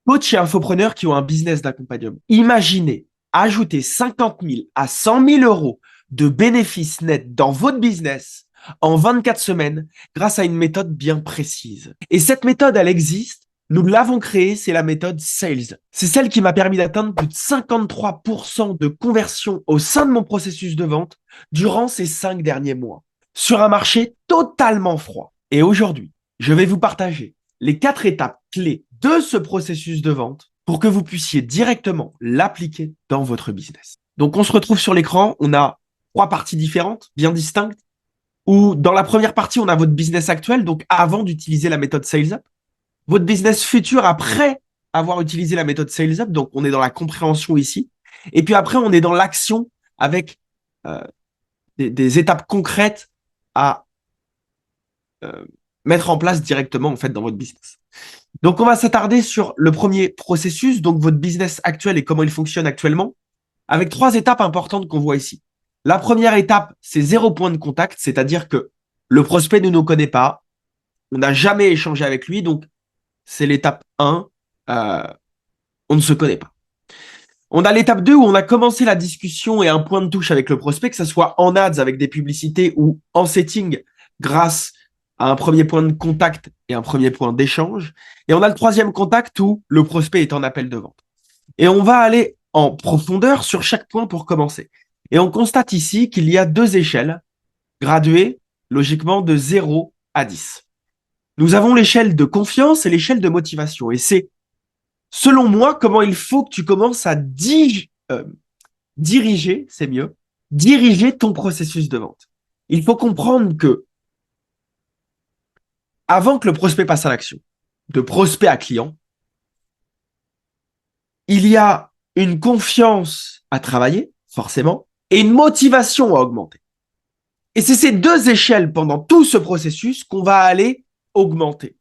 Coach et infopreneurs qui ont un business d'accompagnement. Imaginez ajouter 50 000 à 100 000 euros de bénéfices nets dans votre business en 24 semaines grâce à une méthode bien précise. Et cette méthode, elle existe. Nous l'avons créée, c'est la méthode Sales. C'est celle qui m'a permis d'atteindre plus de 53% de conversion au sein de mon processus de vente durant ces 5 derniers mois, sur un marché totalement froid. Et aujourd'hui, je vais vous partager les 4 étapes clés de ce processus de vente pour que vous puissiez directement l'appliquer dans votre business. Donc, on se retrouve sur l'écran. On a 3 parties différentes, bien distinctes, où dans la première partie, on a votre business actuel, donc avant d'utiliser la méthode Sales Up. Votre business futur après avoir utilisé la méthode Sales Up, donc on est dans la compréhension ici. Et puis après, on est dans l'action avec des étapes concrètes à mettre en place directement en fait dans votre business. Donc, on va s'attarder sur le premier processus, donc votre business actuel et comment il fonctionne actuellement, avec 3 étapes importantes qu'on voit ici. La première étape, c'est 0 point de contact, c'est-à-dire que le prospect ne nous connaît pas, on n'a jamais échangé avec lui, donc c'est l'étape 1, on ne se connaît pas. On a l'étape 2 où on a commencé la discussion et un point de touche avec le prospect, que ce soit en ads avec des publicités ou en setting grâce à un premier point de contact et un premier point d'échange. Et on a le 3e contact où le prospect est en appel de vente. Et on va aller en profondeur sur chaque point pour commencer. Et on constate ici qu'il y a 2 échelles graduées logiquement de 0 à 10. Nous avons l'échelle de confiance et l'échelle de motivation. Et c'est, selon moi, comment il faut que tu commences à diriger, c'est mieux, diriger ton processus de vente. Il faut comprendre que avant que le prospect passe à l'action, de prospect à client, il y a une confiance à travailler, forcément, et une motivation à augmenter. Et c'est ces 2 échelles pendant tout ce processus qu'on va aller augmenter.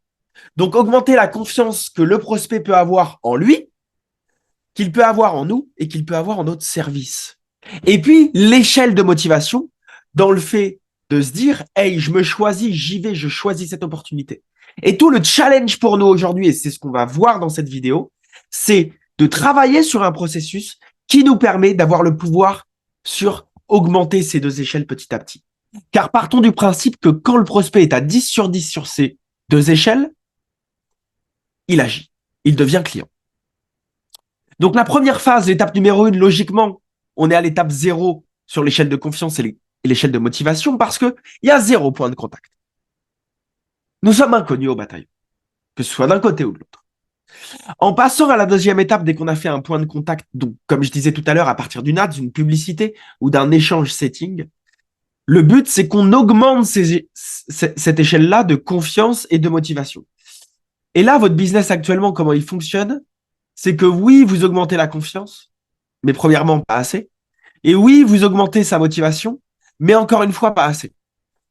Donc, augmenter la confiance que le prospect peut avoir en lui, qu'il peut avoir en nous et qu'il peut avoir en notre service. Et puis, l'échelle de motivation dans le fait de se dire, hey, je me choisis, j'y vais, je choisis cette opportunité. Et tout le challenge pour nous aujourd'hui, et c'est ce qu'on va voir dans cette vidéo, c'est de travailler sur un processus qui nous permet d'avoir le pouvoir sur augmenter ces 2 échelles petit à petit. Car partons du principe que quand le prospect est à 10 sur 10 sur ces 2 échelles, il agit, il devient client. Donc la première phase, l'étape numéro 1, logiquement, on est à l'étape 0 sur l'échelle de confiance et l'échelle de motivation parce qu'il y a 0 point de contact. Nous sommes inconnus au bataillon, que ce soit d'un côté ou de l'autre. En passant à la 2e étape, dès qu'on a fait un point de contact, donc comme je disais tout à l'heure, à partir d'une ad, d'une publicité ou d'un échange setting, le but, c'est qu'on augmente cette échelle-là de confiance et de motivation. Et là, votre business actuellement, comment il fonctionne? C'est que oui, vous augmentez la confiance, mais premièrement, pas assez. Et oui, vous augmentez sa motivation, mais encore une fois, pas assez.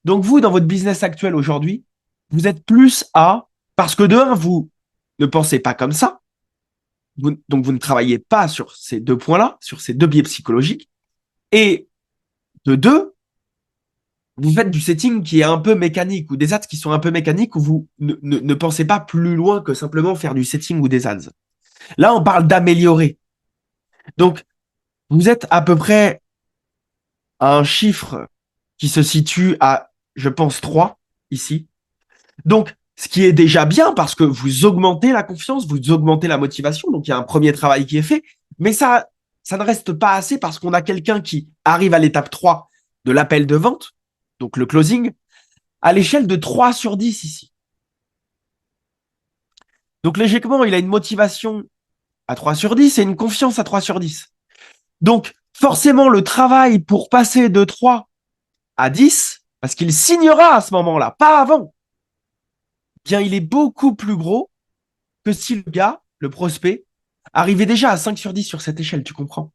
Donc vous, dans votre business actuel aujourd'hui, vous êtes plus à, parce que de un, vous ne pensez pas comme ça, donc vous ne travaillez pas sur ces 2 points-là, sur ces 2 biais psychologiques, et de 2, vous faites du setting qui est un peu mécanique, ou des ads qui sont un peu mécaniques, où vous ne pensez pas plus loin que simplement faire du setting ou des ads. Là, on parle d'améliorer. Donc, vous êtes à peu près à un chiffre qui se situe à, je pense, 3 ici. Donc, ce qui est déjà bien parce que vous augmentez la confiance, vous augmentez la motivation. Donc, il y a un premier travail qui est fait. Mais ça ne reste pas assez parce qu'on a quelqu'un qui arrive à l'étape 3 de l'appel de vente, donc le closing, à l'échelle de 3 sur 10 ici. Donc, logiquement, il a une motivation à 3 sur 10 et une confiance à 3 sur 10. Donc, forcément, le travail pour passer de 3 à 10, parce qu'il signera à ce moment-là, pas avant, bien, il est beaucoup plus gros que si le gars, le prospect, arrivait déjà à 5 sur 10 sur cette échelle, tu comprends?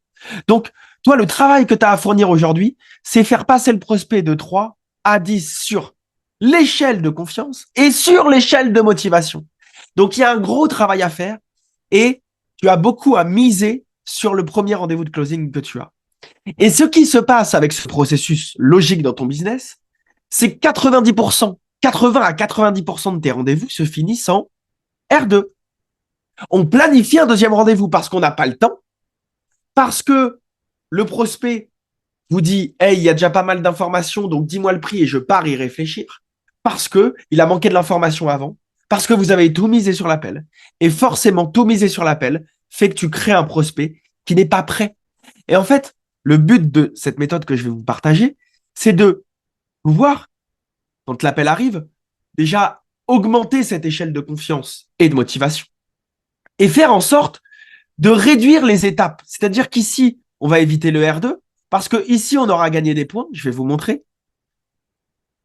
Donc, toi, le travail que tu as à fournir aujourd'hui, c'est faire passer le prospect de 3 à 10 sur l'échelle de confiance et sur l'échelle de motivation. Donc, il y a un gros travail à faire et tu as beaucoup à miser sur le premier rendez-vous de closing que tu as. Et ce qui se passe avec ce processus logique dans ton business, c'est que 80 à 90% de tes rendez-vous se finissent en R2. On planifie un deuxième rendez-vous parce qu'on n'a pas le temps, parce que le prospect vous dit « Hey, il y a déjà pas mal d'informations, donc dis-moi le prix et je pars y réfléchir. » Parce que il a manqué de l'information avant, parce que vous avez tout misé sur l'appel. Et forcément, tout miser sur l'appel fait que tu crées un prospect qui n'est pas prêt. Et en fait, le but de cette méthode que je vais vous partager, c'est de pouvoir, quand l'appel arrive, déjà augmenter cette échelle de confiance et de motivation et faire en sorte de réduire les étapes. C'est-à-dire qu'ici, on va éviter le R2 parce que ici, on aura gagné des points. Je vais vous montrer.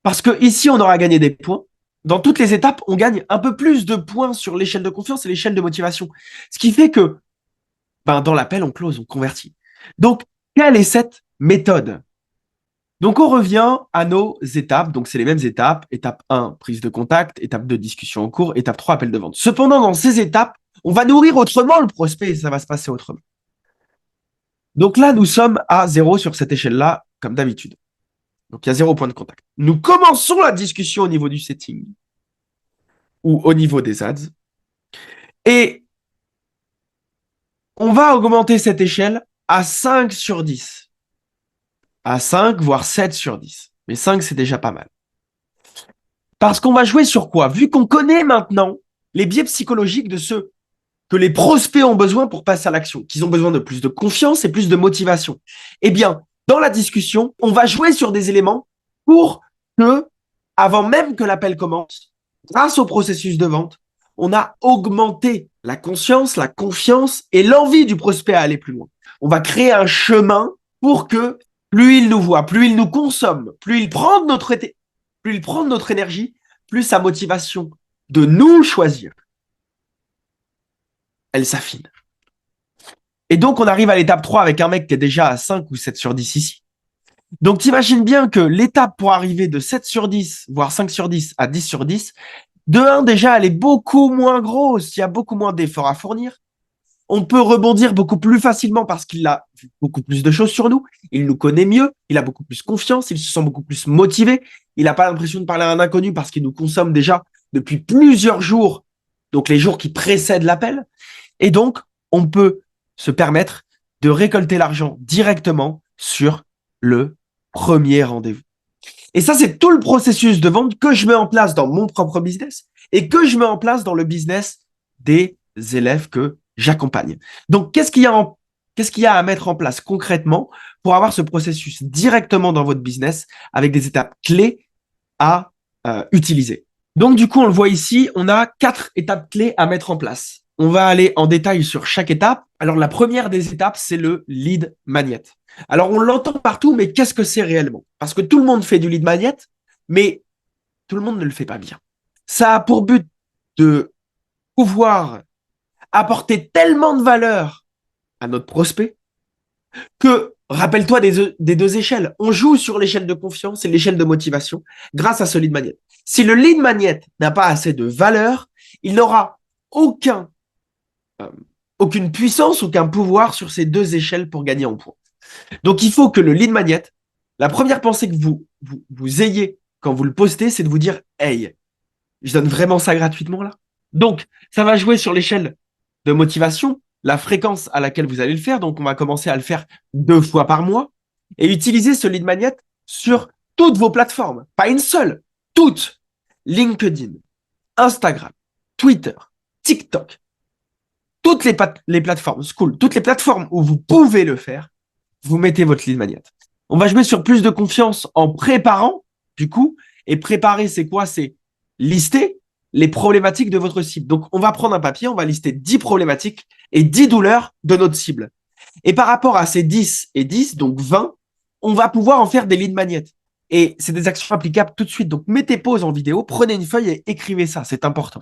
Parce que ici, on aura gagné des points. Dans toutes les étapes, on gagne un peu plus de points sur l'échelle de confiance et l'échelle de motivation. Ce qui fait que dans l'appel, on close, on convertit. Donc, quelle est cette méthode? Donc, on revient à nos étapes. Donc, c'est les mêmes étapes. Étape 1, prise de contact. Étape 2, discussion en cours. Étape 3, appel de vente. Cependant, dans ces étapes, on va nourrir autrement le prospect et ça va se passer autrement. Donc là, nous sommes à 0 sur cette échelle-là, comme d'habitude. Donc, il y a 0 point de contact. Nous commençons la discussion au niveau du setting ou au niveau des ads. Et on va augmenter cette échelle à 5 sur 10. À 5, voire 7 sur 10. Mais 5, c'est déjà pas mal. Parce qu'on va jouer sur quoi? Vu qu'on connaît maintenant les biais psychologiques de ceux que les prospects ont besoin pour passer à l'action, qu'ils ont besoin de plus de confiance et plus de motivation. Eh bien, dans la discussion, on va jouer sur des éléments pour que, avant même que l'appel commence, grâce au processus de vente, on a augmenté la conscience, la confiance et l'envie du prospect à aller plus loin. On va créer un chemin pour que plus il nous voit, plus il nous consomme, plus il prend de notre énergie, plus sa motivation de nous choisir, elle s'affine. Et donc, on arrive à l'étape 3 avec un mec qui est déjà à 5 ou 7 sur 10 ici. Donc, t'imagines bien que l'étape pour arriver de 7 sur 10, voire 5 sur 10 à 10 sur 10, de 1, déjà, elle est beaucoup moins grosse. Il y a beaucoup moins d'efforts à fournir. On peut rebondir beaucoup plus facilement parce qu'il a beaucoup plus de choses sur nous. Il nous connaît mieux. Il a beaucoup plus confiance. Il se sent beaucoup plus motivé. Il n'a pas l'impression de parler à un inconnu parce qu'il nous consomme déjà depuis plusieurs jours. Donc, les jours qui précèdent l'appel. Et donc, on peut se permettre de récolter l'argent directement sur le premier rendez-vous. Et ça, c'est tout le processus de vente que je mets en place dans mon propre business et que je mets en place dans le business des élèves que j'accompagne. Donc, qu'est-ce qu'il y a à mettre en place concrètement pour avoir ce processus directement dans votre business avec des étapes clés à utiliser? Donc, du coup, on le voit ici, on a 4 étapes clés à mettre en place. On va aller en détail sur chaque étape. Alors, la première des étapes, c'est le lead magnet. Alors, on l'entend partout, mais qu'est-ce que c'est réellement? Parce que tout le monde fait du lead magnet, mais tout le monde ne le fait pas bien. Ça a pour but de pouvoir apporter tellement de valeur à notre prospect que, rappelle-toi des deux échelles. On joue sur l'échelle de confiance et l'échelle de motivation grâce à ce lead magnet. Si le lead magnet n'a pas assez de valeur, il n'aura aucune puissance, aucun pouvoir sur ces deux échelles pour gagner en points. Donc, il faut que le lead magnet, la première pensée que vous ayez quand vous le postez, c'est de vous dire « Hey, je donne vraiment ça gratuitement là ?» Donc, ça va jouer sur l'échelle de motivation, la fréquence à laquelle vous allez le faire. Donc, on va commencer à le faire 2 fois par mois et utiliser ce lead magnet sur toutes vos plateformes. Pas une seule, toutes. LinkedIn, Instagram, Twitter, TikTok, toutes les plateformes, School, toutes les plateformes où vous pouvez le faire, vous mettez votre lead magnet. On va jouer sur plus de confiance en préparant, du coup, et préparer, c'est quoi? C'est lister les problématiques de votre cible. Donc, on va prendre un papier, on va lister 10 problématiques et 10 douleurs de notre cible. Et par rapport à ces 10 et 10, donc 20, on va pouvoir en faire des lead magnets. Et c'est des actions applicables tout de suite. Donc, mettez pause en vidéo, prenez une feuille et écrivez ça. C'est important.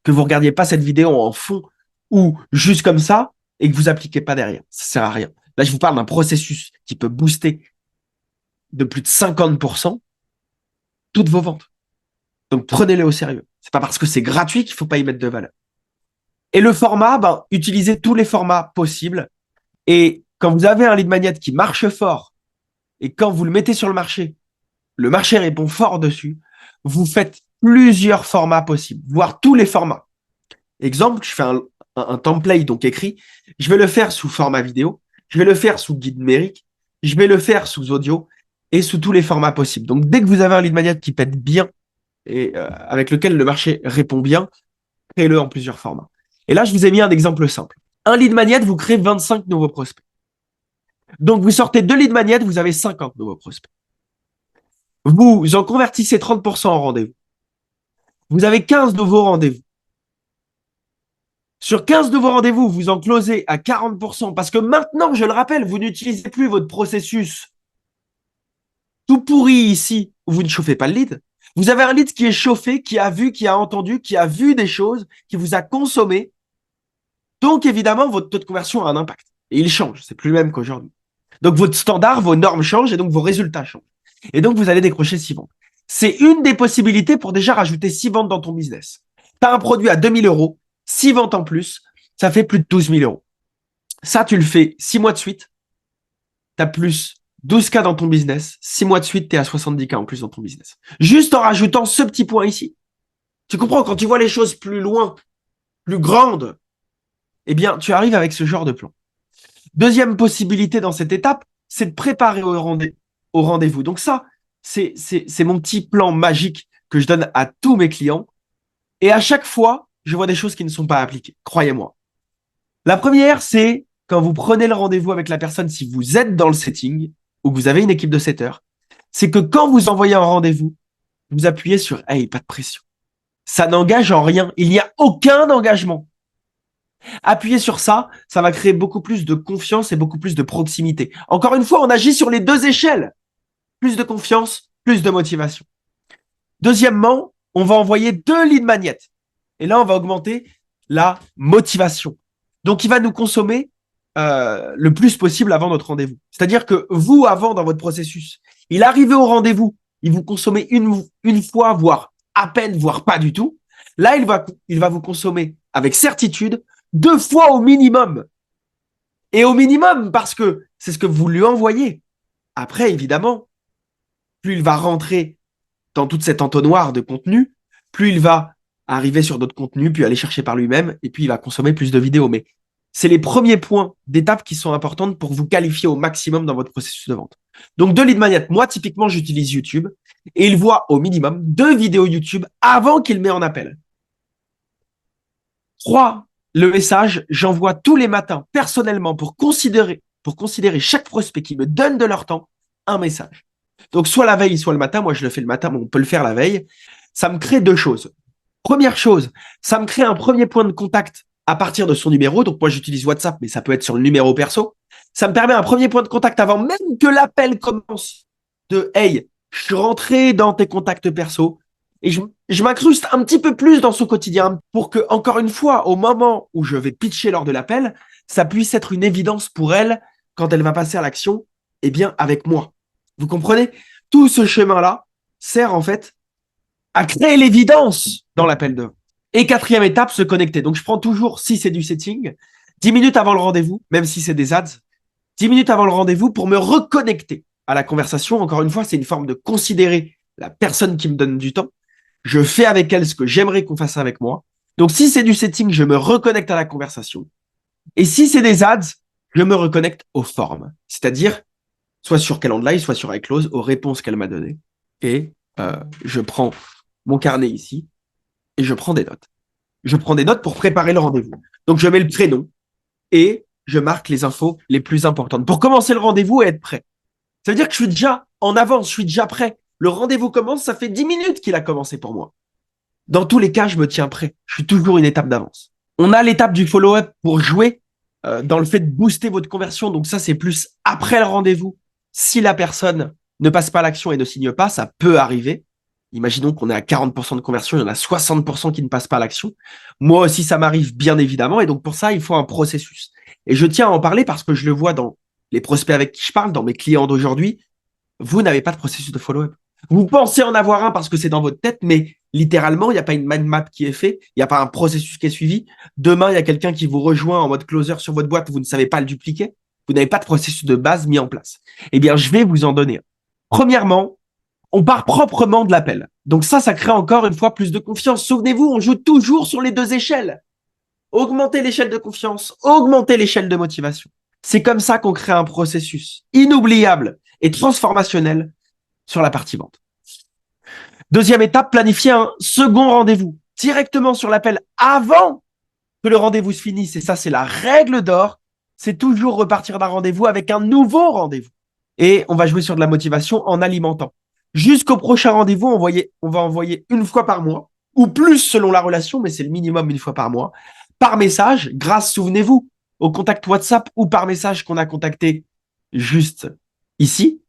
Que vous ne regardiez pas cette vidéo en fond ou juste comme ça et que vous appliquez pas derrière. Ça sert à rien. Là, je vous parle d'un processus qui peut booster de plus de 50% toutes vos ventes. Donc, prenez-les au sérieux. C'est pas parce que c'est gratuit qu'il faut pas y mettre de valeur. Et le format, utilisez tous les formats possibles. Et quand vous avez un lead magnet qui marche fort et quand vous le mettez sur le marché répond fort dessus, vous faites plusieurs formats possibles, voire tous les formats. Exemple, je fais un template donc écrit. Je vais le faire sous format vidéo. Je vais le faire sous guide numérique. Je vais le faire sous audio et sous tous les formats possibles. Donc, dès que vous avez un lead magnet qui pète bien et avec lequel le marché répond bien, créez-le en plusieurs formats. Et là, je vous ai mis un exemple simple. Un lead magnet, vous créez 25 nouveaux prospects. Donc, vous sortez 2 lead magnets, vous avez 50 nouveaux prospects. Vous en convertissez 30% en rendez-vous. Vous avez 15 nouveaux rendez-vous. Sur 15 nouveaux rendez-vous, vous en closez à 40% parce que maintenant, je le rappelle, vous n'utilisez plus votre processus tout pourri ici où vous ne chauffez pas le lead. Vous avez un lead qui est chauffé, qui a vu, qui a entendu, qui a vu des choses, qui vous a consommé. Donc, évidemment, votre taux de conversion a un impact. Et il change. C'est plus le même qu'aujourd'hui. Donc, votre standard, vos normes changent et donc vos résultats changent. Et donc, vous allez décrocher 6 ventes. C'est une des possibilités pour déjà rajouter 6 ventes dans ton business. Tu as un produit à 2 000 euros, 6 ventes en plus, ça fait plus de 12 000 euros. Ça, tu le fais 6 mois de suite, tu as plus 12K dans ton business. 6 mois de suite, tu es à 70K en plus dans ton business. Juste en rajoutant ce petit point ici. Tu comprends, quand tu vois les choses plus loin, plus grandes, eh bien, tu arrives avec ce genre de plan. Deuxième possibilité dans cette étape, c'est de préparer au rendez-vous. Donc ça, c'est mon petit plan magique que je donne à tous mes clients. Et à chaque fois, je vois des choses qui ne sont pas appliquées. Croyez-moi. La première, c'est quand vous prenez le rendez-vous avec la personne, si vous êtes dans le setting ou que vous avez une équipe de setters, c'est que quand vous envoyez un rendez-vous, vous appuyez sur « Hey, pas de pression ». Ça n'engage en rien. Il n'y a aucun engagement. Appuyer sur ça, ça va créer beaucoup plus de confiance et beaucoup plus de proximité. Encore une fois, on agit sur les 2 échelles. Plus de confiance, plus de motivation. Deuxièmement, on va envoyer 2 lead magnets. Et là, on va augmenter la motivation. Donc, il va nous consommer le plus possible avant notre rendez-vous. C'est-à-dire que vous, avant, dans votre processus, il arrivait au rendez-vous, il vous consommait une fois, voire à peine, voire pas du tout. Là, il va vous consommer avec certitude 2 fois au minimum. Et au minimum, parce que c'est ce que vous lui envoyez. Après, évidemment, plus il va rentrer dans toute cette entonnoir de contenu, plus il va arriver sur d'autres contenus, puis aller chercher par lui-même, et puis il va consommer plus de vidéos. Mais c'est les premiers points d'étape qui sont importantes pour vous qualifier au maximum dans votre processus de vente. Donc, 2 lead magnets. Moi, typiquement, j'utilise YouTube et il voit au minimum 2 vidéos YouTube avant qu'il met en appel. 3, le message, j'envoie tous les matins personnellement pour considérer chaque prospect qui me donne de leur temps un message. Donc, soit la veille, soit le matin. Moi, je le fais le matin, mais on peut le faire la veille. Ça me crée 2 choses. Première chose, ça me crée un premier point de contact à partir de son numéro. Donc, moi, j'utilise WhatsApp, mais ça peut être sur le numéro perso. Ça me permet un premier point de contact avant même que l'appel commence de « Hey, je suis rentré dans tes contacts perso. » Et je m'incruste un petit peu plus dans son quotidien pour que, encore une fois, au moment où je vais pitcher lors de l'appel, ça puisse être une évidence pour elle quand elle va passer à l'action, eh bien, avec moi. Vous comprenez? Tout ce chemin-là sert en fait à créer l'évidence dans l'appel de vente. Et 4e étape, se connecter. Donc, je prends toujours, si c'est du setting, 10 minutes avant le rendez-vous, même si c'est des ads, 10 minutes avant le rendez-vous pour me reconnecter à la conversation. Encore une fois, c'est une forme de considérer la personne qui me donne du temps. Je fais avec elle ce que j'aimerais qu'on fasse avec moi. Donc, si c'est du setting, je me reconnecte à la conversation. Et si c'est des ads, je me reconnecte aux formes. C'est-à-dire, soit sur Calendly, soit sur iClose, aux réponses qu'elle m'a données. Et je prends mon carnet ici et je prends des notes. Je prends des notes pour préparer le rendez-vous. Donc, je mets le prénom et je marque les infos les plus importantes pour commencer le rendez-vous et être prêt. Ça veut dire que je suis déjà en avance, je suis déjà prêt. Le rendez-vous commence, ça fait 10 minutes qu'il a commencé pour moi. Dans tous les cas, je me tiens prêt. Je suis toujours une étape d'avance. On a l'étape du follow-up pour jouer dans le fait de booster votre conversion. Donc ça, c'est plus après le rendez-vous. Si la personne ne passe pas l'action et ne signe pas, ça peut arriver. Imaginons qu'on est à 40% de conversion, il y en a 60% qui ne passent pas l'action. Moi aussi, ça m'arrive bien évidemment. Et donc pour ça, il faut un processus. Et je tiens à en parler parce que je le vois dans les prospects avec qui je parle, dans mes clients d'aujourd'hui. Vous n'avez pas de processus de follow-up. Vous pensez en avoir un parce que c'est dans votre tête, mais littéralement, il n'y a pas une mind map qui est fait, il n'y a pas un processus qui est suivi. Demain, il y a quelqu'un qui vous rejoint en mode closer sur votre boîte, vous ne savez pas le dupliquer, vous n'avez pas de processus de base mis en place. Eh bien, je vais vous en donner un. Premièrement, on part proprement de l'appel. Donc ça crée encore une fois plus de confiance. Souvenez-vous, on joue toujours sur les 2 échelles. augmenter l'échelle de confiance, augmenter l'échelle de motivation. C'est comme ça qu'on crée un processus inoubliable et transformationnel sur la partie vente. Deuxième étape, planifier un second rendez-vous directement sur l'appel avant que le rendez-vous se finisse. Et ça, c'est la règle d'or. C'est toujours repartir d'un rendez-vous avec un nouveau rendez-vous. Et on va jouer sur de la motivation en alimentant. Jusqu'au prochain rendez-vous, on va envoyer une fois par mois, ou plus selon la relation, mais c'est le minimum une fois par mois, par message, grâce, souvenez-vous, au contact WhatsApp ou par message qu'on a contacté juste ici.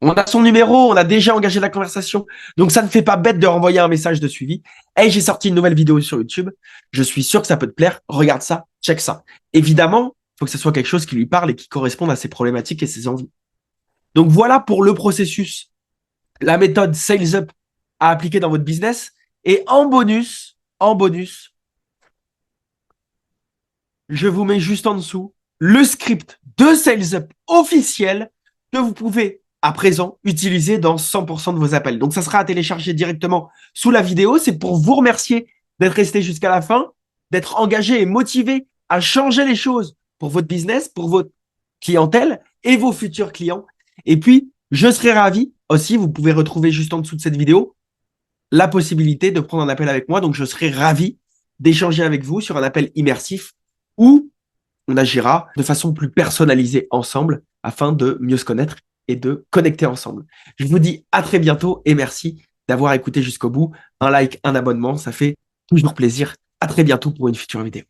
On a son numéro, on a déjà engagé la conversation. Donc, ça ne fait pas bête de renvoyer un message de suivi. Hey, j'ai sorti une nouvelle vidéo sur YouTube. Je suis sûr que ça peut te plaire. Regarde ça, check ça. Évidemment, il faut que ce soit quelque chose qui lui parle et qui corresponde à ses problématiques et ses envies. Donc, voilà pour le processus, la méthode Sales Up à appliquer dans votre business. Et en bonus, je vous mets juste en dessous le script de Sales Up officiel que vous pouvez à présent utiliser dans 100% de vos appels. Donc, ça sera à télécharger directement sous la vidéo. C'est pour vous remercier d'être resté jusqu'à la fin, d'être engagé et motivé à changer les choses pour votre business, pour votre clientèle et vos futurs clients. Et puis, je serai ravi aussi, vous pouvez retrouver juste en dessous de cette vidéo la possibilité de prendre un appel avec moi. Donc, je serai ravi d'échanger avec vous sur un appel immersif où on agira de façon plus personnalisée ensemble afin de mieux se connaître et de connecter ensemble. Je vous dis à très bientôt et merci d'avoir écouté jusqu'au bout. Un like, un abonnement, ça fait toujours plaisir. À très bientôt pour une future vidéo.